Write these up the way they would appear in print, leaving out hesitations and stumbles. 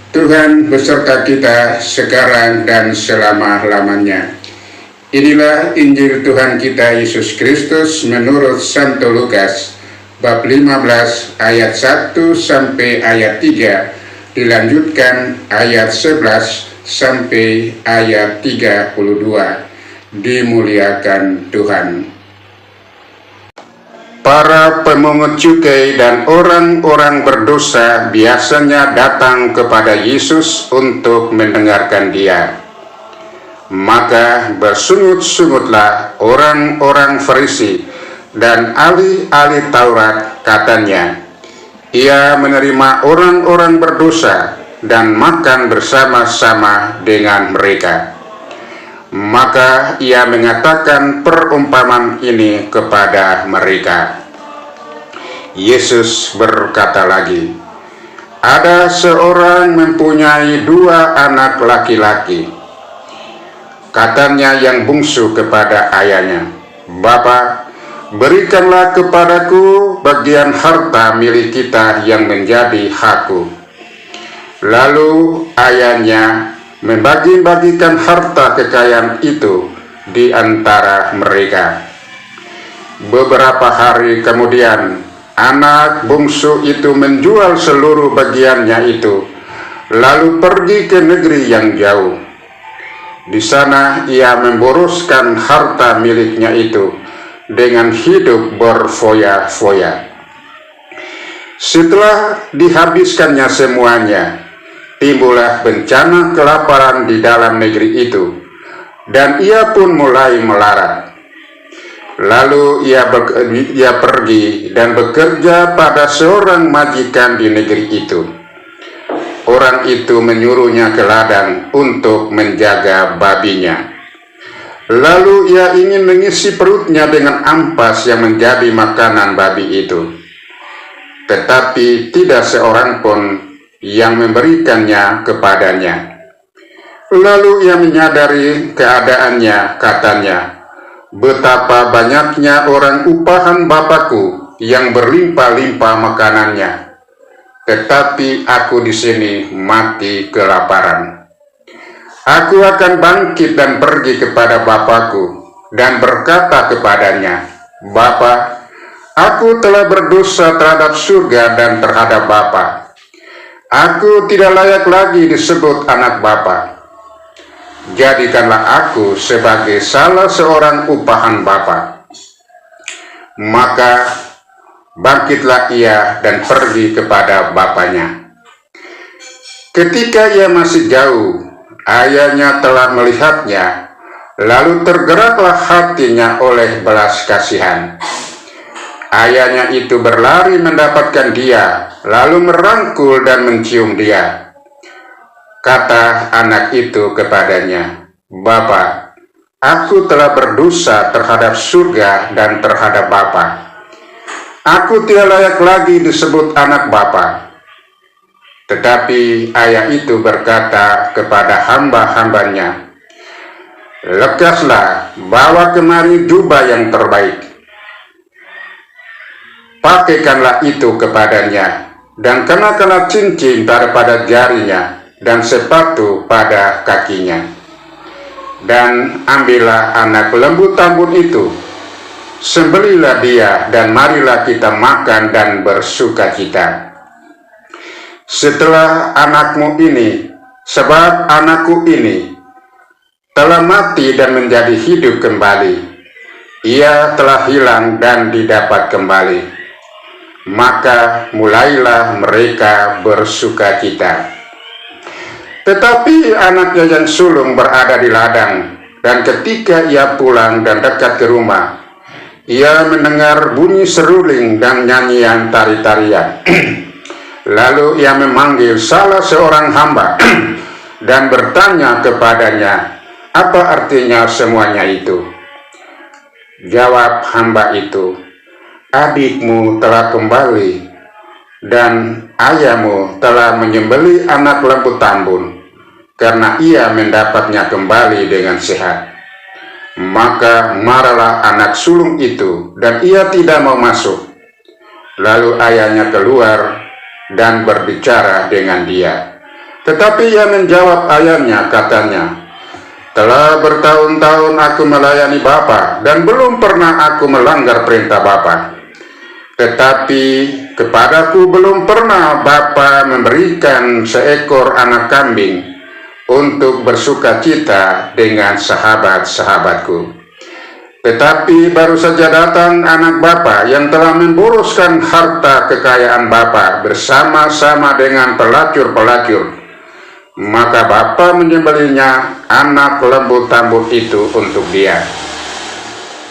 Tuhan beserta kita sekarang dan selama-lamanya. Inilah Injil Tuhan kita Yesus Kristus menurut Santo Lukas, bab 15 ayat 1 sampai ayat 3, dilanjutkan ayat 11 sampai ayat 32. Dimuliakan Tuhan. Para pemungut cukai dan orang-orang berdosa biasanya datang kepada Yesus untuk mendengarkan Dia. Maka bersungut-sungutlah orang-orang Farisi dan ahli-ahli Taurat, katanya, Ia menerima orang-orang berdosa dan makan bersama-sama dengan mereka. Maka ia mengatakan perumpamaan ini kepada mereka. Yesus berkata lagi, ada seorang mempunyai 2 anak laki-laki. Katanya yang bungsu kepada ayahnya, Bapa, berikanlah kepadaku bagian harta milik kita yang menjadi hakku. Lalu ayahnya membagi-bagikan harta kekayaan itu di antara mereka. Beberapa hari kemudian, anak bungsu itu menjual seluruh bagiannya itu, lalu pergi ke negeri yang jauh. Di sana ia memboroskan harta miliknya itu dengan hidup berfoya-foya. Setelah dihabiskannya semuanya, timbullah bencana kelaparan di dalam negeri itu, dan ia pun mulai melarat. Lalu ia pergi dan bekerja pada seorang majikan di negeri itu. Orang itu menyuruhnya ke ladang untuk menjaga babinya. Lalu ia ingin mengisi perutnya dengan ampas yang menjadi makanan babi itu. Tetapi tidak seorang pun yang memberikannya kepadanya. Lalu ia menyadari keadaannya, katanya, betapa banyaknya orang upahan Bapakku yang berlimpah-limpah makanannya, tetapi aku di sini mati kelaparan. Aku akan bangkit dan pergi kepada Bapakku dan berkata kepadanya, Bapa, aku telah berdosa terhadap surga dan terhadap Bapa. Aku tidak layak lagi disebut anak Bapa. Jadikanlah aku sebagai salah seorang upahan Bapa. Maka bangkitlah ia dan pergi kepada bapaknya. Ketika ia masih jauh, ayahnya telah melihatnya, lalu tergeraklah hatinya oleh belas kasihan. Ayahnya itu berlari mendapatkan dia, lalu merangkul dan mencium dia. Kata anak itu kepadanya, Bapa, aku telah berdosa terhadap surga dan terhadap Bapa. Aku tidak layak lagi disebut anak Bapa. Tetapi ayah itu berkata kepada hamba-hambanya, lekaslah, bawa kemari jubah yang terbaik. Pakaikanlah itu kepadanya, dan kenakanlah cincin daripada jarinya, dan sepatu pada kakinya. Dan ambillah anak lembu tambun itu, sembelilah dia, dan marilah kita makan dan bersukacita. Setelah anakmu ini, sebab anakku ini telah mati dan menjadi hidup kembali. Ia telah hilang dan didapat kembali. Maka mulailah mereka bersukacita. Tetapi anaknya yang sulung berada di ladang, dan ketika ia pulang dan dekat ke rumah, ia mendengar bunyi seruling dan nyanyian tari-tarian. Lalu ia memanggil salah seorang hamba dan bertanya kepadanya, apa artinya semuanya itu? Jawab hamba itu, adikmu telah kembali, dan ayahmu telah menyembelih anak lembu tambun, karena ia mendapatnya kembali dengan sehat. Maka marahlah anak sulung itu, dan ia tidak mau masuk. Lalu ayahnya keluar dan berbicara dengan dia. Tetapi ia menjawab ayahnya, katanya, "Telah bertahun-tahun aku melayani Bapa, dan belum pernah aku melanggar perintah Bapa. Tetapi kepadaku belum pernah Bapa memberikan seekor anak kambing untuk bersukacita dengan sahabat-sahabatku. Tetapi baru saja datang anak Bapa yang telah memboroskan harta kekayaan Bapa bersama-sama dengan pelacur-pelacur. Maka Bapa menyembelihnya anak lembu tambur itu untuk dia."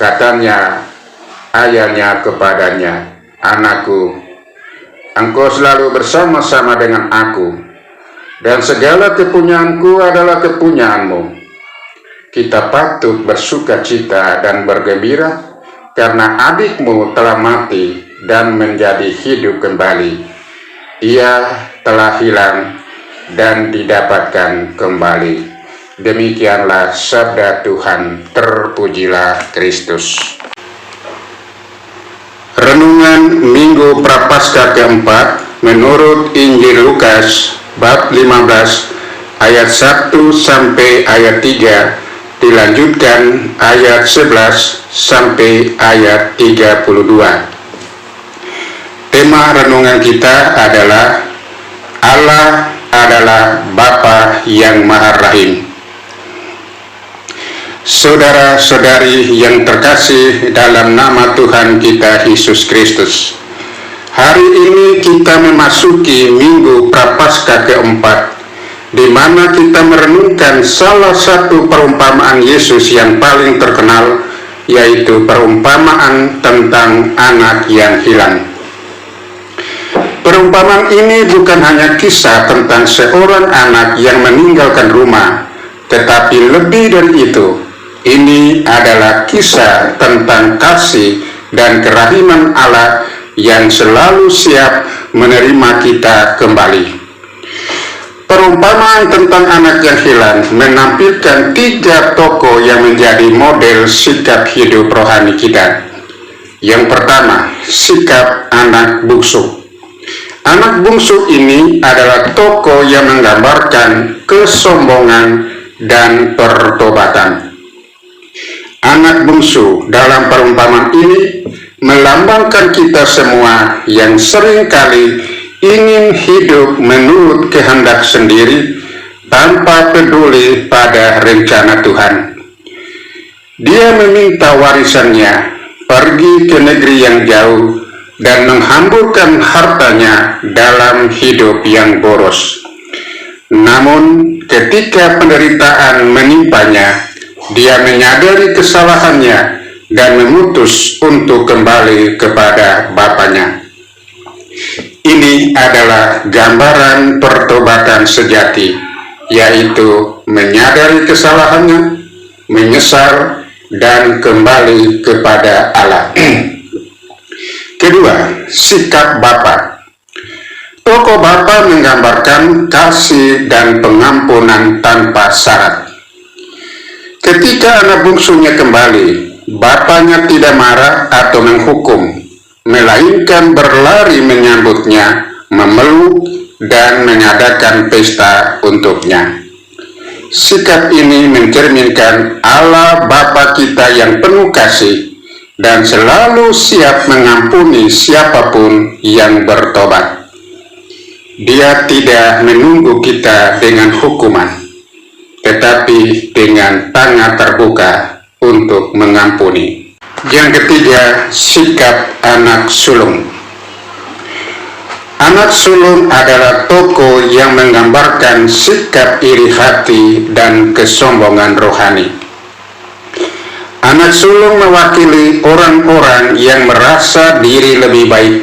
Katanya ayahnya kepadanya, "Anakku, engkau selalu bersama-sama dengan aku, dan segala kepunyaanku adalah kepunyaanmu. Kita patut bersukacita dan bergembira, karena adikmu telah mati dan menjadi hidup kembali. Ia telah hilang dan didapatkan kembali." Demikianlah sabda Tuhan. Terpujilah Kristus. Renungan Minggu Prapaskah keempat menurut Injil Lukas bab 15 ayat 1 sampai ayat 3, dilanjutkan ayat 11 sampai ayat 32. Tema renungan kita adalah Allah adalah Bapa yang Maha Rahim. Saudara-saudari yang terkasih dalam nama Tuhan kita Yesus Kristus, hari ini kita memasuki Minggu Prapaskah keempat, di mana kita merenungkan salah satu perumpamaan Yesus yang paling terkenal, yaitu perumpamaan tentang anak yang hilang. Perumpamaan ini bukan hanya kisah tentang seorang anak yang meninggalkan rumah, tetapi lebih dari itu, ini adalah kisah tentang kasih dan kerahiman Allah yang selalu siap menerima kita kembali. Perumpamaan tentang anak yang hilang menampilkan 3 tokoh yang menjadi model sikap hidup rohani kita. Yang pertama, sikap anak bungsu. Anak bungsu ini adalah tokoh yang menggambarkan kesombongan dan pertobatan. Anak bungsu dalam perumpamaan ini melambangkan kita semua yang seringkali ingin hidup menurut kehendak sendiri tanpa peduli pada rencana Tuhan. Dia meminta warisannya pergi ke negeri yang jauh dan menghamburkan hartanya dalam hidup yang boros. Namun ketika penderitaan menimpanya, dia menyadari kesalahannya dan memutus untuk kembali kepada bapaknya. Ini adalah gambaran pertobatan sejati, yaitu menyadari kesalahannya, menyesal, dan kembali kepada Allah. Kedua, sikap Bapa. Tokoh Bapa menggambarkan kasih dan pengampunan tanpa syarat. Ketika anak bungsunya kembali, bapaknya tidak marah atau menghukum, melainkan berlari menyambutnya, memeluk, dan mengadakan pesta untuknya. Sikap ini mencerminkan Allah Bapa kita yang penuh kasih dan selalu siap mengampuni siapapun yang bertobat. Dia tidak menunggu kita dengan hukuman, tetapi dengan tangan terbuka untuk mengampuni. Yang ketiga, sikap anak sulung. Anak sulung adalah tokoh yang menggambarkan sikap iri hati dan kesombongan rohani. Anak sulung mewakili orang-orang yang merasa diri lebih baik,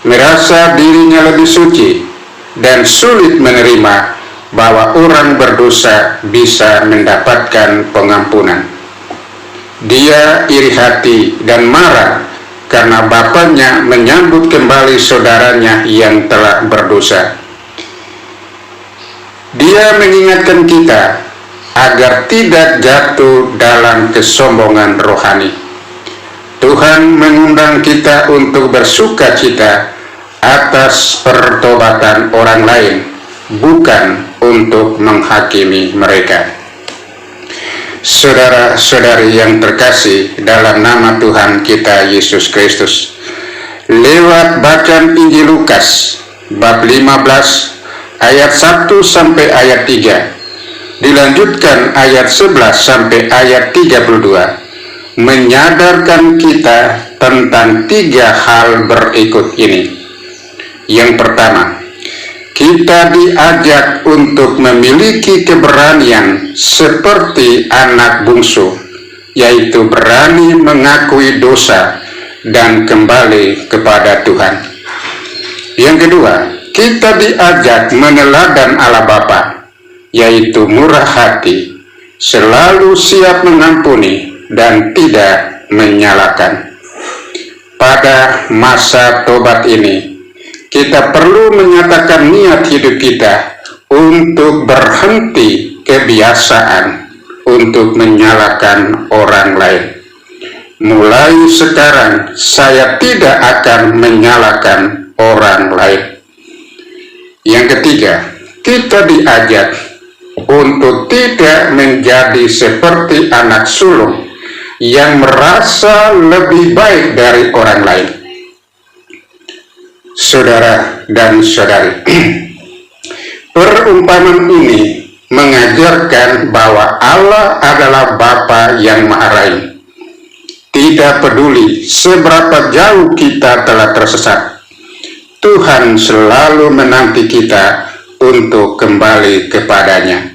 merasa dirinya lebih suci, dan sulit menerima bahwa orang berdosa bisa mendapatkan pengampunan. Dia iri hati dan marah karena bapaknya menyambut kembali saudaranya yang telah berdosa. Dia mengingatkan kita agar tidak jatuh dalam kesombongan rohani. Tuhan mengundang kita untuk bersukacita atas pertobatan orang lain, bukan untuk menghakimi mereka. Saudara-saudari yang terkasih dalam nama Tuhan kita Yesus Kristus, lewat bacaan Injil Lukas bab 15 ayat 1 sampai ayat 3, dilanjutkan ayat 11 sampai ayat 32, menyadarkan kita tentang 3 hal berikut ini. Yang pertama, kita diajak untuk memiliki keberanian seperti anak bungsu, yaitu berani mengakui dosa dan kembali kepada Tuhan. Yang kedua, kita diajak meneladan Allah Bapa, yaitu murah hati, selalu siap mengampuni dan tidak menyalahkan. Pada masa tobat ini, kita perlu menyatakan niat hidup kita untuk berhenti kebiasaan untuk menyalahkan orang lain. Mulai sekarang, saya tidak akan menyalahkan orang lain. Yang ketiga, kita diajak untuk tidak menjadi seperti anak sulung yang merasa lebih baik dari orang lain. Saudara dan saudari, perumpamaan ini mengajarkan bahwa Allah adalah Bapa yang Maha Rahim. Tidak peduli seberapa jauh kita telah tersesat, Tuhan selalu menanti kita untuk kembali kepadanya.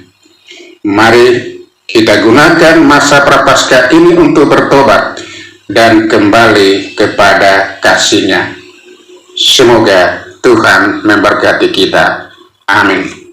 Mari kita gunakan masa Prapaskah ini untuk bertobat dan kembali kepada kasih-Nya. Semoga Tuhan memberkati kita. Amin.